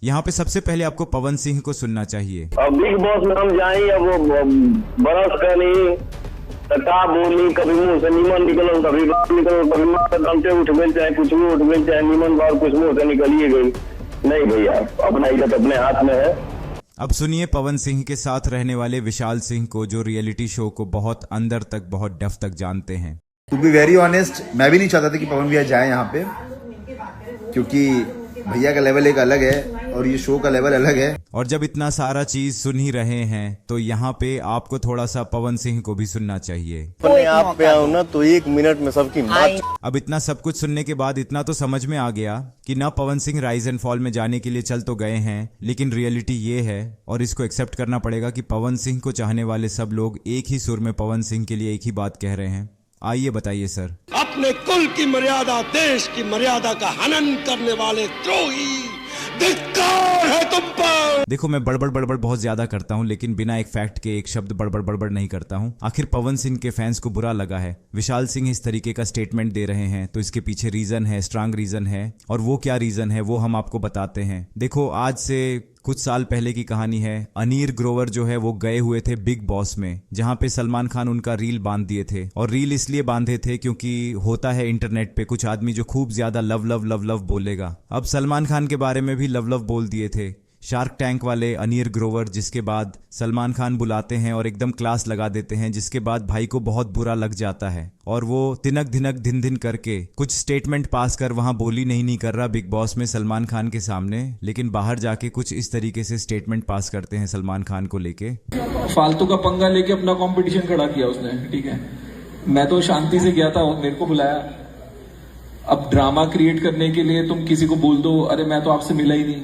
यहाँ पे सबसे पहले आपको पवन सिंह को सुनना चाहिए। अब बिग बॉस में हम जाए, अब वो बरस का नहीं का बोली, कभी मुंह से नीमन निकलो, कभी निकलो, कभी मुंह से दमते उठ गई, चाहे कुछ भी उठ गई, चाहे नीमन बार कुछ मुंह से निकलिए गई। नहीं भैया, अपना इज्जत अपने हाथ में है। अब सुनिए पवन सिंह के साथ रहने वाले विशाल सिंह को, जो रियलिटी शो को बहुत अंदर तक, बहुत डेप्थ तक जानते हैं। टू बी वेरी ऑनेस्ट, मैं भी नहीं चाहता था कि पवन भैया जाए यहाँ पे, क्योंकि भैया का लेवल एक अलग है और ये शो का लेवल अलग है। और जब इतना सारा चीज सुन ही रहे हैं तो यहाँ पे आपको थोड़ा सा पवन सिंह को भी सुनना चाहिए। अपने आप पे आओ ना तो 1 मिनट में सबकी मौत। अब इतना सब कुछ सुनने के बाद इतना तो समझ में आ गया कि ना Pawan Singh rise and fall में जाने के लिए चल तो गए हैं, लेकिन रियलिटी ये है और इसको एक्सेप्ट करना पड़ेगा कि पवन सिंह को चाहने वाले सब लोग एक ही सुर में पवन सिंह के लिए एक ही बात कह रहे हैं। आइए बताइए सर। अपने कुल की मर्यादा, देश की मर्यादा का हनन करने वाले द्रोही, धिक्कार है तुम पर। देखो मैं बड़बड़ बहुत ज्यादा करता हूँ, लेकिन बिना एक फैक्ट के एक शब्द बड़बड़ नहीं करता हूँ। आखिर पवन सिंह के फैंस को बुरा लगा है, विशाल सिंह इस तरीके का स्टेटमेंट दे रहे हैं, तो इसके पीछे रीजन है, स्ट्रांग रीजन है। और वो क्या रीजन है वो हम आपको बताते हैं। देखो आज से कुछ साल पहले की कहानी है। अनिल ग्रोवर जो है वो गए हुए थे बिग बॉस में, जहां पे सलमान खान उनका रील बांध दिए थे। और रील इसलिए बांधे थे क्योंकि होता है इंटरनेट पे कुछ आदमी जो खूब ज्यादा लव लव लव लव बोलेगा। अब सलमान खान के बारे में भी लव लव बोल दिए थे शार्क टैंक वाले अनिल ग्रोवर, जिसके बाद सलमान खान बुलाते हैं और एकदम क्लास लगा देते हैं, जिसके बाद भाई को बहुत बुरा लग जाता है और वो तिनक धिनक दिन दिन करके कुछ स्टेटमेंट पास कर वहां बोली नहीं कर रहा बिग बॉस में सलमान खान के सामने, लेकिन बाहर जाके कुछ इस तरीके से स्टेटमेंट पास करते हैं सलमान खान को लेके। फालतू का पंगा लेके अपना कंपटीशन खड़ा किया उसने, ठीक है। मैं तो शांति से गया था, मेरे को बुलाया। अब ड्रामा क्रिएट करने के लिए तुम किसी को बोल दो अरे मैं तो आपसे मिला ही नहीं,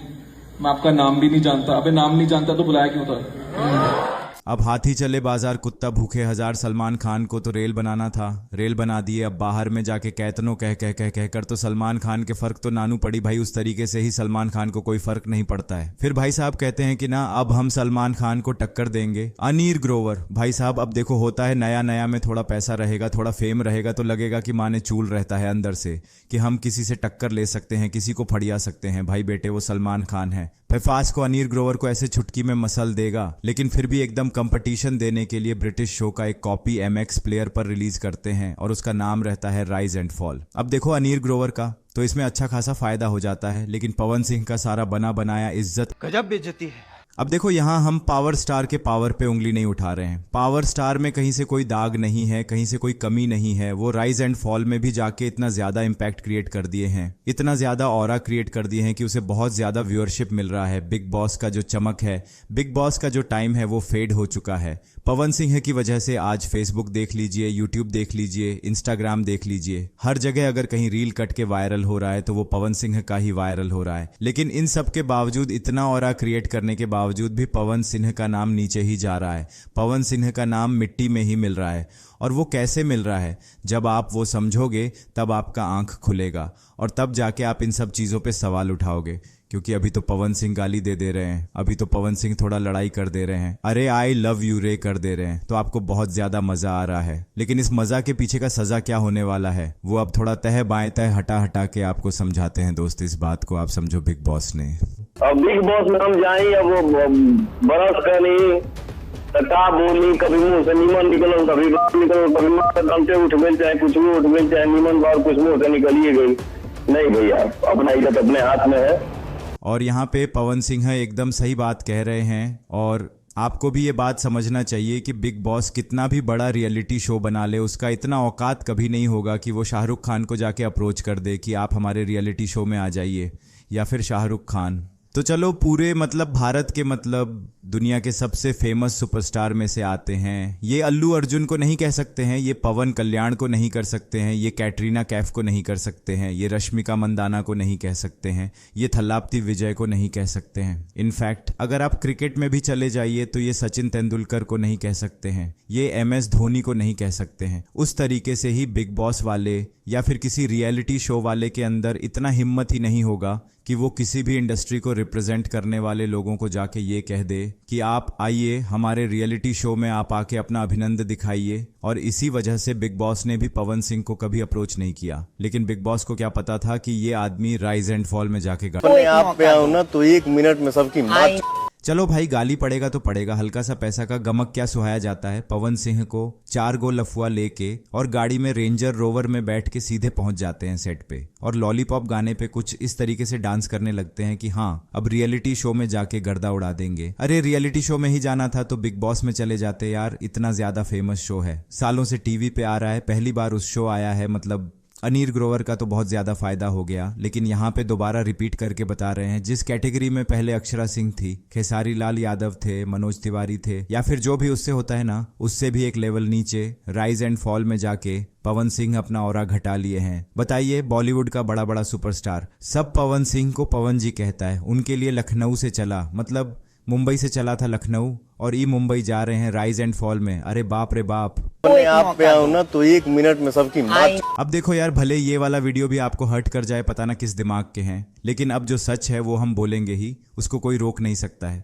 मैं आपका नाम भी नहीं जानता। अबे नाम नहीं जानता तो बुलाया क्यों था? अब हाथी चले बाजार कुत्ता भूखे हजार। सलमान खान को तो रेल बनाना था, रेल बना दिए। अब बाहर में जाके कैतनो कह कह कह कह कर तो सलमान खान के फर्क तो नानू पड़ी भाई। उस तरीके से ही सलमान खान को कोई फर्क नहीं पड़ता है। फिर भाई साहब कहते हैं कि ना अब हम सलमान खान को टक्कर देंगे। अनिल ग्रोवर भाई साहब, अब देखो होता है नया नया में थोड़ा पैसा रहेगा, थोड़ा फेम रहेगा तो लगेगा कि माने चूल रहता है अंदर से कि हम किसी से टक्कर ले सकते हैं, किसी को फड़िया सकते हैं। भाई बेटे वो सलमान खान है। फैफास को अनिल ग्रोवर को ऐसे चुटकी में मसल देगा, लेकिन फिर भी एकदम कंपटीशन देने के लिए ब्रिटिश शो का एक कॉपी MX प्लेयर पर रिलीज करते हैं और उसका नाम रहता है राइज एंड फॉल। अब देखो अनिल ग्रोवर का तो इसमें अच्छा खासा फायदा हो जाता है, लेकिन पवन सिंह का सारा बना बनाया इज्जत गजब बेइज्जती है। अब देखो यहाँ हम पावर स्टार के पावर पे उंगली नहीं उठा रहे हैं। पावर स्टार में कहीं से कोई दाग नहीं है, कहीं से कोई कमी नहीं है। वो राइज एंड फॉल में भी जाके इतना ज्यादा इम्पैक्ट क्रिएट कर दिए हैं, इतना ज्यादा ऑरा क्रिएट कर दिए हैं कि उसे बहुत ज्यादा व्यूअरशिप मिल रहा है। बिग बॉस का जो चमक है, बिग बॉस का जो टाइम है वो फेड हो चुका है। पवन सिंह की वजह से आज फेसबुक देख लीजिए, यूट्यूब देख लीजिए, इंस्टाग्राम देख लीजिए, हर जगह अगर कहीं रील कट के वायरल हो रहा है तो वो पवन सिंह का ही वायरल हो रहा है। लेकिन इन सब के बावजूद, इतना ऑरा क्रिएट करने के बावजूद भी पवन सिंह का नाम नीचे ही जा रहा है। पवन सिंह का नाम मिट्टी में ही मिल रहा है। और वो कैसे मिल रहा है? जब आप वो समझोगे तब आपका आंख खुलेगा और तब जाके आप इन सब चीज़ों पे सवाल उठाओगे। क्योंकि अभी तो पवन सिंह गाली दे रहे हैं, अभी तो पवन सिंह थोड़ा लड़ाई कर दे रहे हैं, अरे आई लव यू रे कर दे रहे हैं, तो आपको बहुत ज्यादा मजा आ रहा है। लेकिन इस मजा के पीछे का सजा क्या होने वाला है वो अब थोड़ा तह बाएं तह हटा के आपको समझाते हैं दोस्त। इस बात को आप समझो बिग बॉस ने। अब बिग बॉस में हम जाए, अब वो बरस का नहीं का बोली, कभी मुंह से नीमन निकलो, कभी निकलो, कभी मुंह से दमते उठ गई, चाहे कुछ भी उठ गई, चाहे नीमन बार कुछ मुंह से निकलिए गई। नहीं भैया, अपना इज्जत अपने हाथ में है। और यहाँ पे पवन सिंह एकदम सही बात कह रहे हैं। और आपको भी ये बात समझना चाहिए कि बिग बॉस कितना भी बड़ा रियलिटी शो बना ले, उसका इतना औकात कभी नहीं होगा कि वो शाहरुख खान को जाके अप्रोच कर दे कि आप हमारे रियलिटी शो में आ जाइए, या फिर शाहरुख खान। तो चलो पूरे मतलब भारत के मतलब दुनिया के सबसे फेमस सुपरस्टार में से आते हैं। ये अल्लू अर्जुन को नहीं कह सकते हैं, ये पवन कल्याण को नहीं कर सकते हैं, ये कैटरीना कैफ को नहीं कर सकते हैं, ये रश्मिका मंदाना को नहीं कह सकते हैं, ये थल्लापति विजय को नहीं कह सकते हैं। इनफैक्ट अगर आप क्रिकेट में भी चले जाइए तो ये सचिन तेंदुलकर को नहीं कह सकते हैं, ये MS धोनी को नहीं कह सकते हैं। उस तरीके से ही बिग बॉस वाले या फिर किसी रियलिटी शो वाले के अंदर इतना हिम्मत ही नहीं होगा कि वो किसी भी इंडस्ट्री को रिप्रेजेंट करने वाले लोगों को जाके ये कह दे कि आप आइए हमारे रियलिटी शो में, आप आके अपना अभिनंदन दिखाइए। और इसी वजह से बिग बॉस ने भी पवन सिंह को कभी अप्रोच नहीं किया। लेकिन बिग बॉस को क्या पता था कि ये आदमी राइज एंड फॉल में जाके अपने आप पे आओ ना तो 1 मिनट में सबकी माँ। चलो भाई, गाली पड़ेगा तो पड़ेगा, हल्का सा पैसा का गमक क्या सुहाया जाता है। पवन सिंह को 4 गो लफुआ लेके और गाड़ी में रेंजर रोवर में बैठ के सीधे पहुंच जाते हैं सेट पे और लॉलीपॉप गाने पे कुछ इस तरीके से डांस करने लगते हैं कि हाँ अब रियलिटी शो में जाके गर्दा उड़ा देंगे। अरे रियलिटी शो में ही जाना था तो बिग बॉस में चले जाते यार, इतना ज्यादा फेमस शो है, सालों से टीवी पे आ रहा है, पहली बार उस शो आया है, मतलब अनिल ग्रोवर का तो बहुत ज्यादा फायदा हो गया। लेकिन यहाँ पे दोबारा रिपीट करके बता रहे हैं, जिस कैटेगरी में पहले अक्षरा सिंह थी, खेसारी लाल यादव थे, मनोज तिवारी थे, या फिर जो भी उससे होता है ना, उससे भी एक लेवल नीचे राइज एंड फॉल में जाके पवन सिंह अपना ऑरा घटा लिए हैं। बताइए, बॉलीवुड का बड़ा बड़ा सुपरस्टार सब पवन सिंह को पवन जी कहता है। उनके लिए लखनऊ से चला, मतलब मुंबई से चला था लखनऊ, और ई मुंबई जा रहे हैं राइज एंड फॉल में। अरे बाप रे बाप, अपने आप पे आओ ना तो 1 मिनट में सबकी माँ। अब देखो यार, भले ये वाला वीडियो भी आपको हर्ट कर जाए, पता ना किस दिमाग के हैं, लेकिन अब जो सच है वो हम बोलेंगे ही, उसको कोई रोक नहीं सकता है।